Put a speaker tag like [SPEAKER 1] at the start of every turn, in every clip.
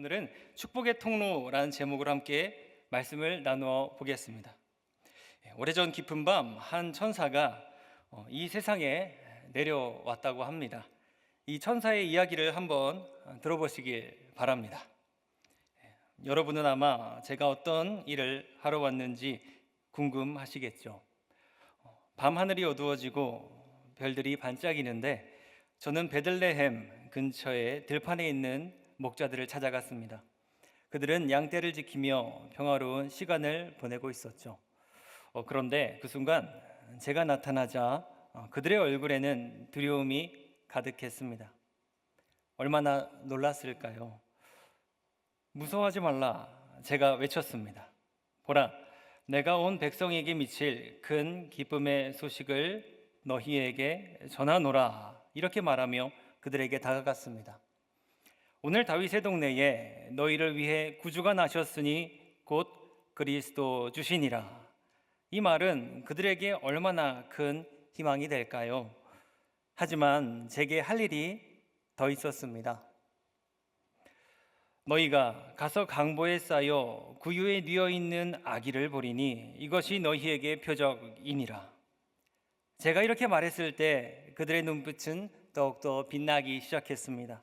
[SPEAKER 1] 오늘은 축복의 통로라는 제목으로 함께 말씀을 나누어 보겠습니다. 오래전 깊은 밤 한 천사가 이 세상에 내려왔다고 합니다. 이 천사의 이야기를 한번 들어보시길 바랍니다. 여러분은 아마 제가 어떤 일을 하러 왔는지 궁금하시겠죠. 밤하늘이 어두워지고 별들이 반짝이는데 저는 베들레헴 근처에 들판에 있는 목자들을 찾아갔습니다. 그들은 양떼를 지키며 평화로운 시간을 보내고 있었죠. 그런데 그 순간 제가 나타나자 그들의 얼굴에는 두려움이 가득했습니다. 얼마나 놀랐을까요? 무서워하지 말라, 제가 외쳤습니다. 보라, 내가 온 백성에게 미칠 큰 기쁨의 소식을 너희에게 전하노라. 이렇게 말하며 그들에게 다가갔습니다. 오늘 다윗의 동네에 너희를 위해 구주가 나셨으니 곧 그리스도 주시니라. 이 말은 그들에게 얼마나 큰 희망이 될까요? 하지만 제게 할 일이 더 있었습니다. 너희가 가서 강보에 쌓여 구유에 뉘어 있는 아기를 보리니 이것이 너희에게 표적이니라. 제가 이렇게 말했을 때 그들의 눈빛은 더욱더 빛나기 시작했습니다.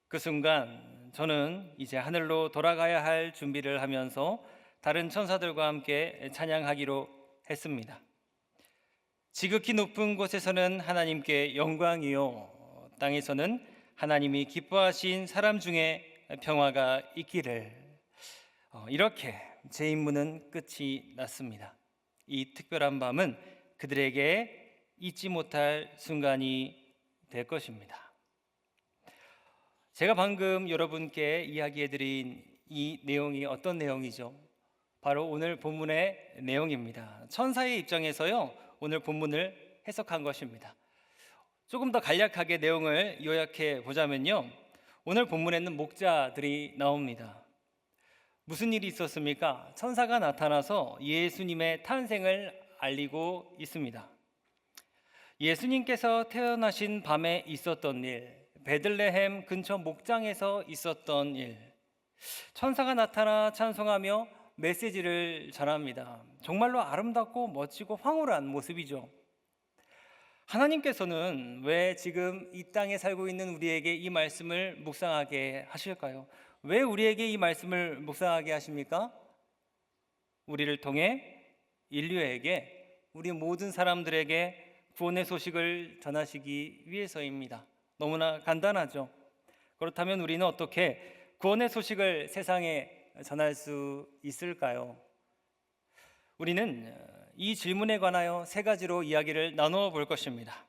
[SPEAKER 1] 그 순간 저는 이제 하늘로 돌아가야 할 준비를 하면서 다른 천사들과 함께 찬양하기로 했습니다. 지극히 높은 곳에서는 하나님께 영광이요, 땅에서는 하나님이 기뻐하신 사람 중에 평화가 있기를. 이렇게 제 임무는 끝이 났습니다. 이 특별한 밤은 그들에게 잊지 못할 순간이 될 것입니다. 제가 방금 여러분께 이야기해드린 이 내용이 어떤 내용이죠? 바로 오늘 본문의 내용입니다. 천사의 입장에서요, 오늘 본문을 해석한 것입니다. 조금 더 간략하게 내용을 요약해 보자면요, 오늘 본문에는 목자들이 나옵니다. 무슨 일이 있었습니까? 천사가 나타나서 예수님의 탄생을 알리고 있습니다. 예수님께서 태어나신 밤에 있었던 일, 베들레헴 근처 목장에서 있었던 일, 천사가 나타나 찬송하며 메시지를 전합니다. 정말로 아름답고 멋지고 황홀한 모습이죠. 하나님께서는 왜 지금 이 땅에 살고 있는 우리에게 이 말씀을 묵상하게 하실까요? 왜 우리에게 이 말씀을 묵상하게 하십니까? 우리를 통해 인류에게, 우리 모든 사람들에게 구원의 소식을 전하시기 위해서입니다. 너무나 간단하죠. 그렇다면 우리는 어떻게 구원의 소식을 세상에 전할 수 있을까요? 우리는 이 질문에 관하여 세 가지로 이야기를 나누어 볼 것입니다.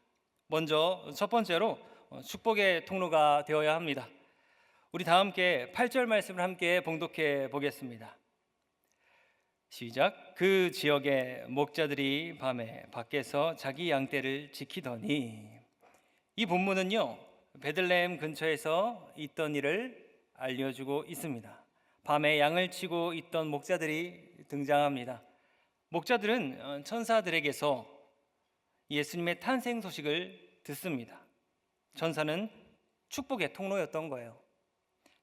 [SPEAKER 1] 먼저 첫 번째로 축복의 통로가 되어야 합니다. 우리 다 함께 8절 말씀을 함께 봉독해 보겠습니다. 시작. 그 지역의 목자들이 밤에 밖에서 자기 양떼를 지키더니. 이 본문은요, 베들레헴 근처에서 있던 일을 알려주고 있습니다. 밤에 양을 치고 있던 목자들이 등장합니다. 목자들은 천사들에게서 예수님의 탄생 소식을 듣습니다. 천사는 축복의 통로였던 거예요.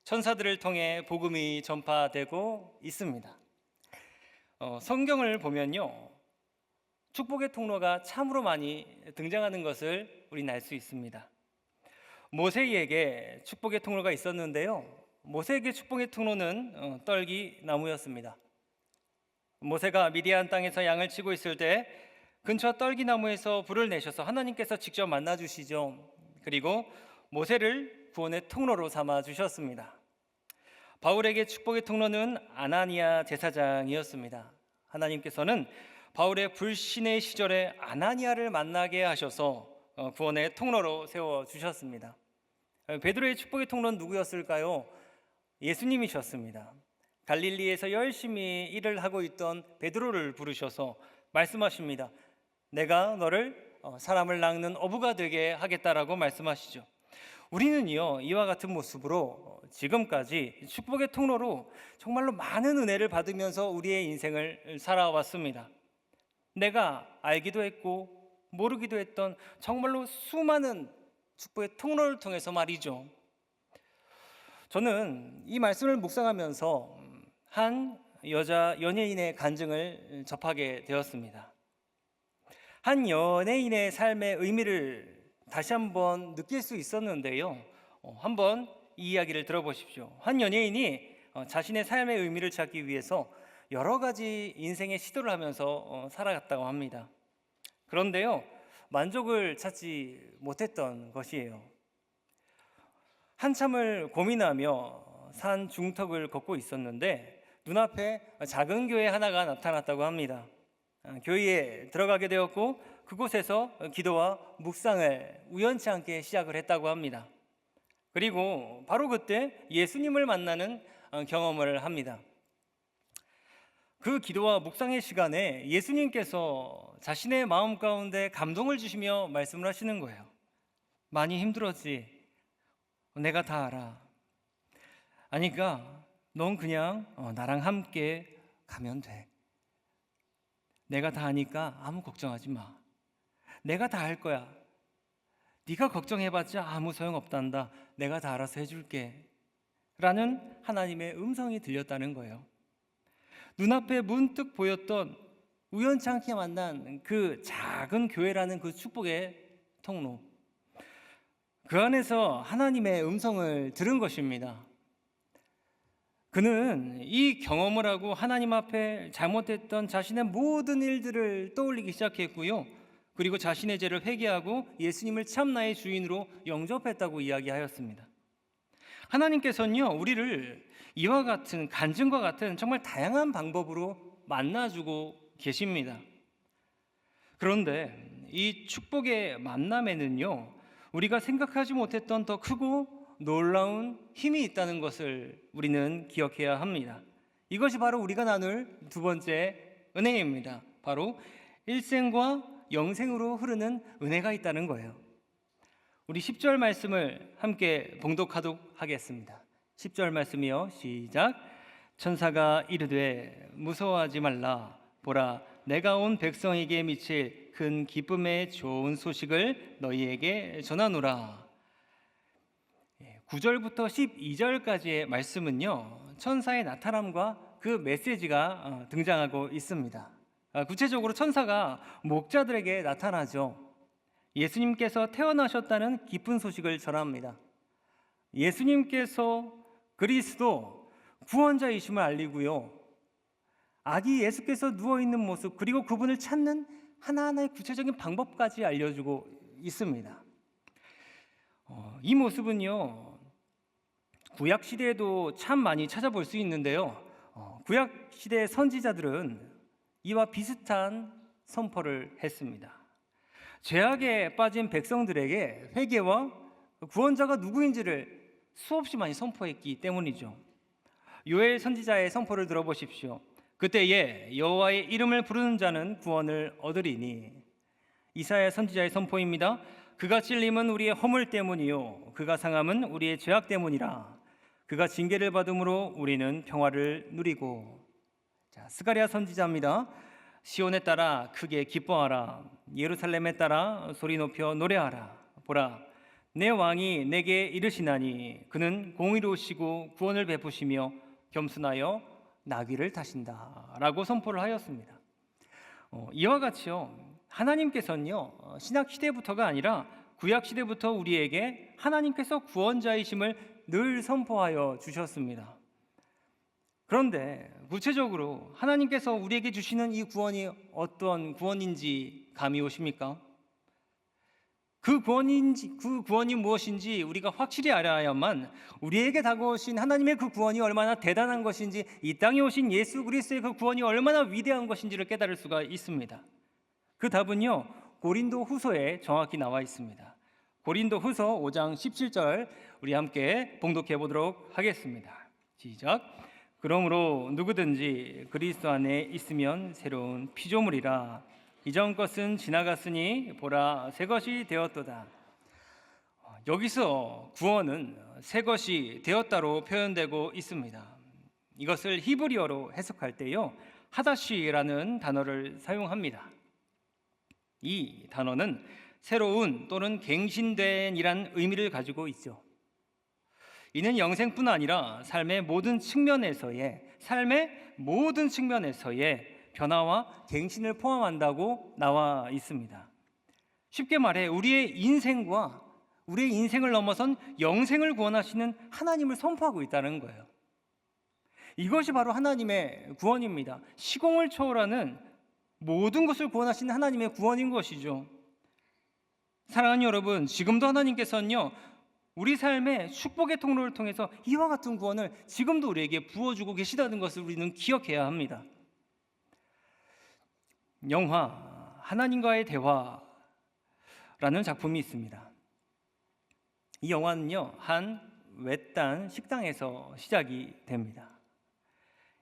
[SPEAKER 1] 천사들을 통해 복음이 전파되고 있습니다. 성경을 보면요, 축복의 통로가 참으로 많이 등장하는 것을 우리는 알 수 있습니다. 모세에게 축복의 통로가 있었는데요, 모세에게 축복의 통로는 떨기 나무였습니다. 모세가 미디안 땅에서 양을 치고 있을 때 근처 떨기 나무에서 불을 내셔서 하나님께서 직접 만나 주시죠. 그리고 모세를 구원의 통로로 삼아 주셨습니다. 바울에게 축복의 통로는 아나니아 제사장이었습니다. 하나님께서는 바울의 불신의 시절에 아나니아를 만나게 하셔서 구원의 통로로 세워주셨습니다. 베드로의 축복의 통로는 누구였을까요? 예수님이셨습니다. 갈릴리에서 열심히 일을 하고 있던 베드로를 부르셔서 말씀하십니다. 내가 너를 사람을 낚는 어부가 되게 하겠다라고 말씀하시죠. 우리는요, 이와 같은 모습으로 지금까지 축복의 통로로 정말로 많은 은혜를 받으면서 우리의 인생을 살아왔습니다. 내가 알기도 했고 모르기도 했던 정말로 수많은 축복의 통로를 통해서 말이죠. 저는 이 말씀을 묵상하면서 한 여자 연예인의 간증을 접하게 되었습니다. 한 연예인의 삶의 의미를 다시 한번 느낄 수 있었는데요. 한번 이 이야기를 들어보십시오. 한 연예인이 자신의 삶의 의미를 찾기 위해서 여러 가지 인생의 시도를 하면서 살아갔다고 합니다. 그런데요, 만족을 찾지 못했던 것이에요. 한참을 고민하며 산 중턱을 걷고 있었는데 눈앞에 작은 교회 하나가 나타났다고 합니다. 교회에 들어가게 되었고 그곳에서 기도와 묵상을 우연치 않게 시작을 했다고 합니다. 그리고 바로 그때 예수님을 만나는 경험을 합니다. 그 기도와 묵상의 시간에 예수님께서 자신의 마음 가운데 감동을 주시며 말씀을 하시는 거예요. 많이 힘들었지? 내가 다 알아. 아니까 넌 그냥 나랑 함께 가면 돼. 내가 다 아니까 아무 걱정하지 마. 내가 다 할 거야. 네가 걱정해봤자 아무 소용없단다. 내가 다 알아서 해줄게. 라는 하나님의 음성이 들렸다는 거예요. 눈앞에 문득 보였던 우연찮게 만난 그 작은 교회라는 그 축복의 통로, 그 안에서 하나님의 음성을 들은 것입니다. 그는 이 경험을 하고 하나님 앞에 잘못했던 자신의 모든 일들을 떠올리기 시작했고요. 그리고 자신의 죄를 회개하고 예수님을 참 나의 주인으로 영접했다고 이야기하였습니다. 하나님께서는요, 우리를 이와 같은 간증과 같은 정말 다양한 방법으로 만나주고 계십니다. 그런데 이 축복의 만남에는요, 우리가 생각하지 못했던 더 크고 놀라운 힘이 있다는 것을 우리는 기억해야 합니다. 이것이 바로 우리가 나눌 두 번째 은혜입니다. 바로 일생과 영생으로 흐르는 은혜가 있다는 거예요. 우리 10절 말씀을 함께 봉독하도록 하겠습니다. 10절 말씀이요, 시작. 천사가 이르되 무서워하지 말라. 보라, 내가 온 백성에게 미칠 큰 기쁨의 좋은 소식을 너희에게 전하노라. 9절부터 12절까지의 말씀은요, 천사의 나타남과 그 메시지가 등장하고 있습니다. 구체적으로 천사가 목자들에게 나타나죠. 예수님께서 태어나셨다는 기쁜 소식을 전합니다. 예수님께서 그리스도 구원자이심을 알리고요, 아기 예수께서 누워있는 모습, 그리고 그분을 찾는 하나하나의 구체적인 방법까지 알려주고 있습니다. 이 모습은요, 구약시대에도 참 많이 찾아볼 수 있는데요, 구약시대 선지자들은 이와 비슷한 선포를 했습니다. 죄악에 빠진 백성들에게 회개와 구원자가 누구인지를 수없이 많이 선포했기 때문이죠. 요엘 선지자의 선포를 들어보십시오. 그때에 여호와의 이름을 부르는 자는 구원을 얻으리니. 이사야 선지자의 선포입니다. 그가 찔림은 우리의 허물 때문이요 그가 상함은 우리의 죄악 때문이라. 그가 징계를 받음으로 우리는 평화를 누리고. 스가랴 선지자입니다. 시온에 따라 크게 기뻐하라. 예루살렘에 따라 소리 높여 노래하라. 보라, 내 왕이 내게 이르시나니 그는 공의로우시고 구원을 베푸시며 겸손하여 나귀를 타신다 라고 선포를 하였습니다. 이와 같이요, 하나님께서는요, 신약 시대부터가 아니라 구약 시대부터 우리에게 하나님께서 구원자이심을 늘 선포하여 주셨습니다. 그런데 구체적으로 하나님께서 우리에게 주시는 이 구원이 어떤 구원인지 감이 오십니까? 그 구원이 무엇인지 우리가 확실히 알아야만 우리에게 다가오신 하나님의 그 구원이 얼마나 대단한 것인지, 이 땅에 오신 예수 그리스도의 그 구원이 얼마나 위대한 것인지를 깨달을 수가 있습니다. 그 답은요, 고린도 후서에 정확히 나와 있습니다. 고린도 후서 5장 17절 우리 함께 봉독해 보도록 하겠습니다. 시작. 그러므로 누구든지 그리스도 안에 있으면 새로운 피조물이라. 이전 것은 지나갔으니 보라 새 것이 되었도다. 여기서 구원은 새 것이 되었다로 표현되고 있습니다. 이것을 히브리어로 해석할 때요, 하다시라는 단어를 사용합니다. 이 단어는 새로운 또는 갱신된이란 의미를 가지고 있죠. 이는 영생뿐 아니라 삶의 모든 측면에서의 변화와 갱신을 포함한다고 나와 있습니다. 쉽게 말해 우리의 인생을 넘어선 영생을 구원하시는 하나님을 선포하고 있다는 거예요. 이것이 바로 하나님의 구원입니다. 시공을 초월하는 모든 것을 구원하시는 하나님의 구원인 것이죠. 사랑하는 여러분, 지금도 하나님께서는요, 우리 삶의 축복의 통로를 통해서 이와 같은 구원을 지금도 우리에게 부어주고 계시다는 것을 우리는 기억해야 합니다. 영화 하나님과의 대화라는 작품이 있습니다. 이 영화는요, 한 외딴 식당에서 시작이 됩니다.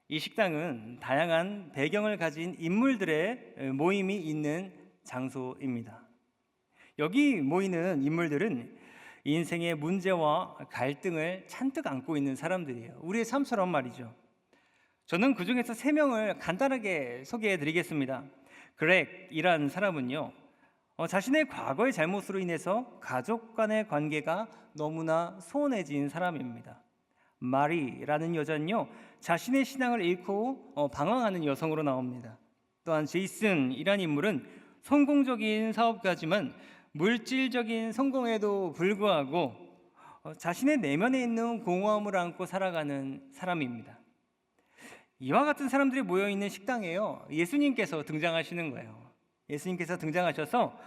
[SPEAKER 1] 이 식당은 다양한 배경을 가진 인물들의 모임이 있는 장소입니다. 여기 모이는 인물들은 인생의 문제와 갈등을 잔뜩 안고 있는 사람들이에요. 우리의 삶처럼 말이죠. 저는 그 중에서 3명을 간단하게 소개해 드리겠습니다. 그렉이라는 사람은요, 자신의 과거의 잘못으로 인해서 가족 간의 관계가 너무나 소원해진 사람입니다. 마리라는 여자는요, 자신의 신앙을 잃고 방황하는 여성으로 나옵니다. 또한 제이슨이라는 인물은 성공적인 사업가지만 물질적인 성공에도 불구하고 자신의 내면에 있는 공허함을 안고 살아가는 사람입니다. 이와 같은 사람들이 모여있는 식당에요, 예수님께서 등장하시는 거예요. 예수님께서 등장하셔서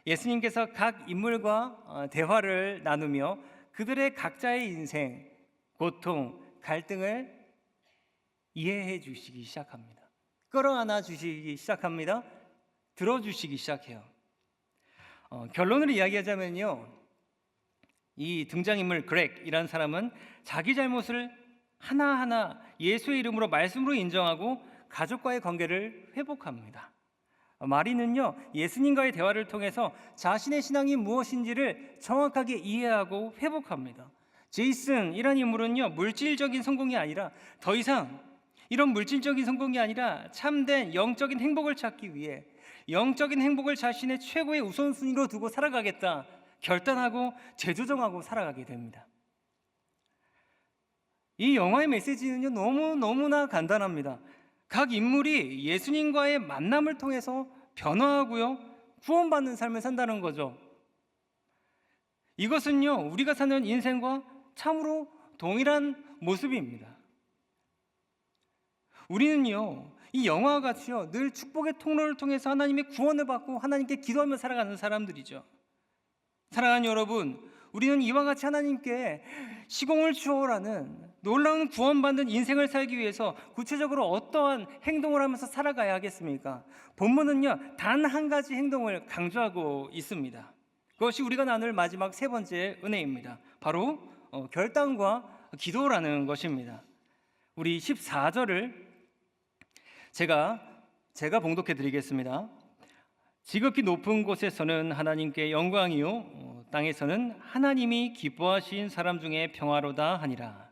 [SPEAKER 1] 예수님께서 각 인물과 대화를 나누며 그들의 각자의 인생, 고통, 갈등을 이해해 주시기 시작합니다. 끌어안아 주시기 시작합니다. 들어주시기 시작해요. 결론을 이야기하자면요, 이 등장인물 그렉이라는 사람은 자기 잘못을 하나하나 예수의 이름으로 말씀으로 인정하고 가족과의 관계를 회복합니다. 마리는요, 예수님과의 대화를 통해서 자신의 신앙이 무엇인지를 정확하게 이해하고 회복합니다. 제이슨이라는 인물은요, 물질적인 성공이 아니라 더 이상 이런 물질적인 성공이 아니라 참된 영적인 행복을 찾기 위해 영적인 행복을 자신의 최고의 우선순위로 두고 살아가겠다 결단하고 재조정하고 살아가게 됩니다. 이 영화의 메시지는요, 너무나 간단합니다. 각 인물이 예수님과의 만남을 통해서 변화하고요, 구원받는 삶을 산다는 거죠. 이것은요, 우리가 사는 인생과 참으로 동일한 모습입니다. 우리는요, 이 영화와 같이요, 늘 축복의 통로를 통해서 하나님의 구원을 받고 하나님께 기도하며 살아가는 사람들이죠. 사랑하는 여러분, 우리는 이와 같이 하나님께 시공을 초월하는 놀라운 구원받는 인생을 살기 위해서 구체적으로 어떠한 행동을 하면서 살아가야 하겠습니까? 본문은요, 단 한 가지 행동을 강조하고 있습니다. 그것이 우리가 나눌 마지막 3번째 은혜입니다. 바로 결단과 기도라는 것입니다. 우리 14절을 제가 봉독해 드리겠습니다. 지극히 높은 곳에서는 하나님께 영광이요, 땅에서는 하나님이 기뻐하신 사람 중에 평화로다 하니라.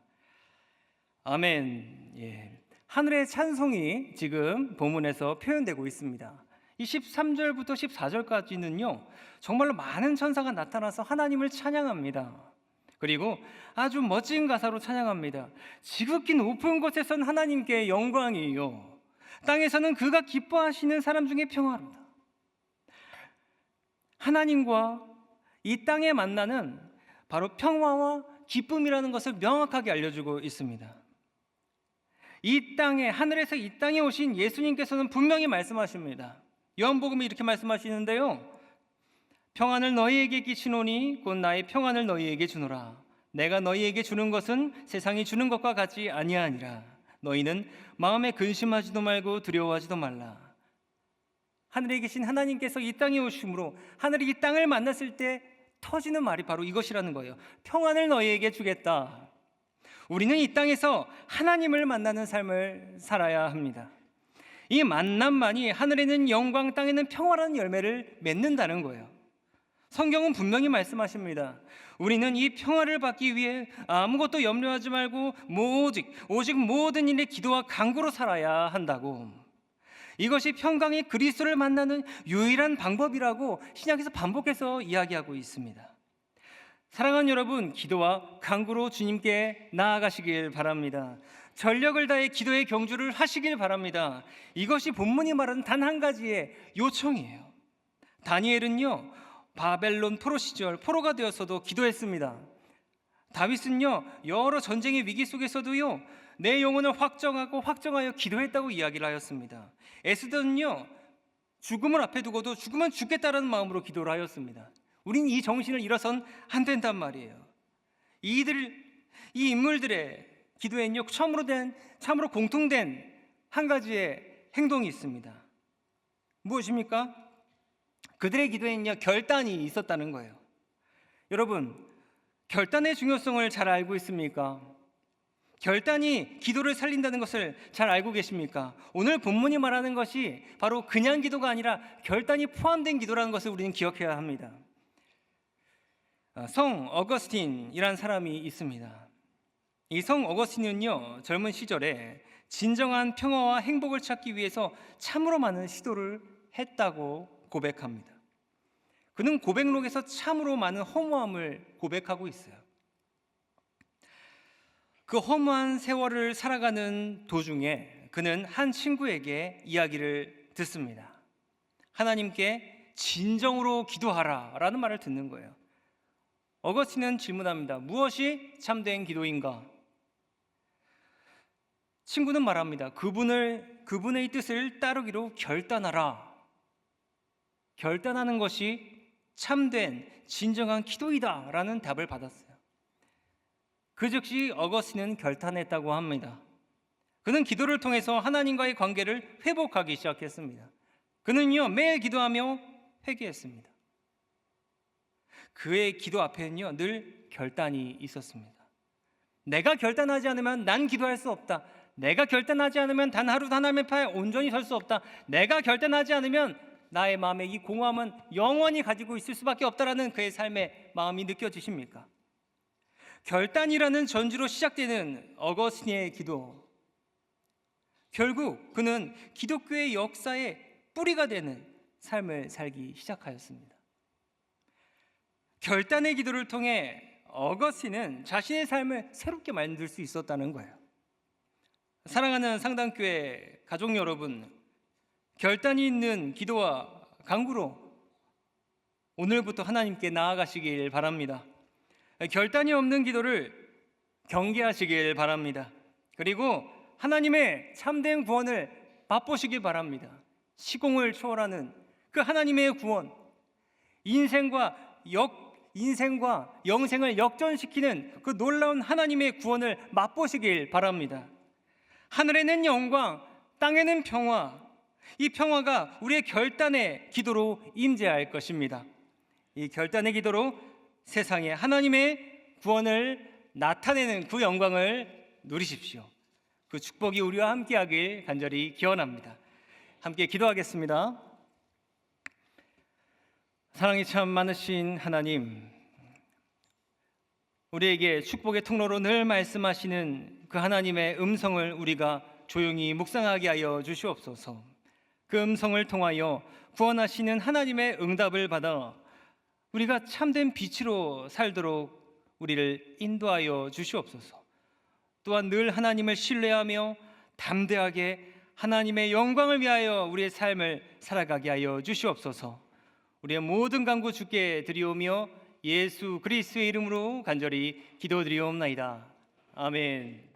[SPEAKER 1] 아멘. 예. 하늘의 찬송이 지금 본문에서 표현되고 있습니다. 이 13절부터 14절까지는요, 정말로 많은 천사가 나타나서 하나님을 찬양합니다. 그리고 아주 멋진 가사로 찬양합니다. 지극히 높은 곳에서는 하나님께 영광이요, 땅에서는 그가 기뻐하시는 사람 중에 평화로다. 하나님과 이 땅에 만나는 바로 평화와 기쁨이라는 것을 명확하게 알려주고 있습니다. 이 땅에, 하늘에서 이 땅에 오신 예수님께서는 분명히 말씀하십니다. 요한복음이 이렇게 말씀하시는데요, 평안을 너희에게 끼치노니 곧 나의 평안을 너희에게 주노라. 내가 너희에게 주는 것은 세상이 주는 것과 같지 아니하니라. 너희는 마음에 근심하지도 말고 두려워하지도 말라. 하늘에 계신 하나님께서 이 땅에 오심으로 하늘이 이 땅을 만났을 때 터지는 말이 바로 이것이라는 거예요. 평안을 너희에게 주겠다. 우리는 이 땅에서 하나님을 만나는 삶을 살아야 합니다. 이 만남만이 하늘에는 영광, 땅에는 평화라는 열매를 맺는다는 거예요. 성경은 분명히 말씀하십니다. 우리는 이 평화를 받기 위해 아무것도 염려하지 말고 오직 모든 일에 기도와 간구로 살아야 한다고. 이것이 평강의 그리스도를 만나는 유일한 방법이라고 신약에서 반복해서 이야기하고 있습니다. 사랑하는 여러분, 기도와 간구로 주님께 나아가시길 바랍니다. 전력을 다해 기도의 경주를 하시길 바랍니다. 이것이 본문이 말하는 단 한 가지의 요청이에요. 다니엘은요, 바벨론 포로 시절 포로가 되었어도 기도했습니다. 다윗은요, 여러 전쟁의 위기 속에서도요, 내 영혼을 확정하여 기도했다고 이야기를 하였습니다. 에스더는요, 죽음을 앞에 두고도 죽으면 죽겠다라는 마음으로 기도를 하였습니다. 우린 이 정신을 잃어선 안 된단 말이에요. 이 인물들의 기도에는요, 참으로 공통된 한 가지의 행동이 있습니다. 무엇입니까? 그들의 기도에는요, 결단이 있었다는 거예요. 여러분, 결단의 중요성을 잘 알고 있습니까? 결단이 기도를 살린다는 것을 잘 알고 계십니까? 오늘 본문이 말하는 것이 바로 그냥 기도가 아니라 결단이 포함된 기도라는 것을 우리는 기억해야 합니다. 성 어거스틴이라는 사람이 있습니다. 이 성 어거스틴은요, 젊은 시절에 진정한 평화와 행복을 찾기 위해서 참으로 많은 시도를 했다고 고백합니다. 그는 고백록에서 참으로 많은 허무함을 고백하고 있어요. 그 허무한 세월을 살아가는 도중에 그는 한 친구에게 이야기를 듣습니다. 하나님께 진정으로 기도하라 라는 말을 듣는 거예요. 어거스틴은 질문합니다. 무엇이 참된 기도인가? 친구는 말합니다. 그분의 뜻을 따르기로 결단하라. 결단하는 것이 참된 진정한 기도이다 라는 답을 받았어요. 그 즉시 어거스틴은 결단했다고 합니다. 그는 기도를 통해서 하나님과의 관계를 회복하기 시작했습니다. 그는요, 매일 기도하며 회개했습니다. 그의 기도 앞에는요, 늘 결단이 있었습니다. 내가 결단하지 않으면 난 기도할 수 없다. 내가 결단하지 않으면 단 하루도 하나님의 파에 온전히 설 수 없다. 내가 결단하지 않으면 나의 마음에 이 공허함은 영원히 가지고 있을 수밖에 없다라는 그의 삶의 마음이 느껴지십니까? 결단이라는 전주로 시작되는 어거스틴의 기도, 결국 그는 기독교의 역사의 뿌리가 되는 삶을 살기 시작하였습니다. 결단의 기도를 통해 어거스틴은 자신의 삶을 새롭게 만들 수 있었다는 거예요. 사랑하는 상당교회 가족 여러분, 결단이 있는 기도와 간구로 오늘부터 하나님께 나아가시길 바랍니다. 결단이 없는 기도를 경계하시길 바랍니다. 그리고 하나님의 참된 구원을 맛보시길 바랍니다. 시공을 초월하는 그 하나님의 구원, 인생과 영생을 역전시키는 그 놀라운 하나님의 구원을 맛보시길 바랍니다. 하늘에는 영광, 땅에는 평화, 이 평화가 우리의 결단의 기도로 임재할 것입니다. 이 결단의 기도로 세상에 하나님의 구원을 나타내는 그 영광을 누리십시오. 그 축복이 우리와 함께하길 간절히 기원합니다. 함께 기도하겠습니다. 사랑이 참 많으신 하나님, 우리에게 축복의 통로로 늘 말씀하시는 그 하나님의 음성을 우리가 조용히 묵상하게 하여 주시옵소서. 그 음성을 통하여 구원하시는 하나님의 응답을 받아 우리가 참된 빛으로 살도록 우리를 인도하여 주시옵소서. 또한 늘 하나님을 신뢰하며 담대하게 하나님의 영광을 위하여 우리의 삶을 살아가게 하여 주시옵소서. 우리의 모든 간구 주께 드리오며 예수 그리스도의 이름으로 간절히 기도드리옵나이다. 아멘.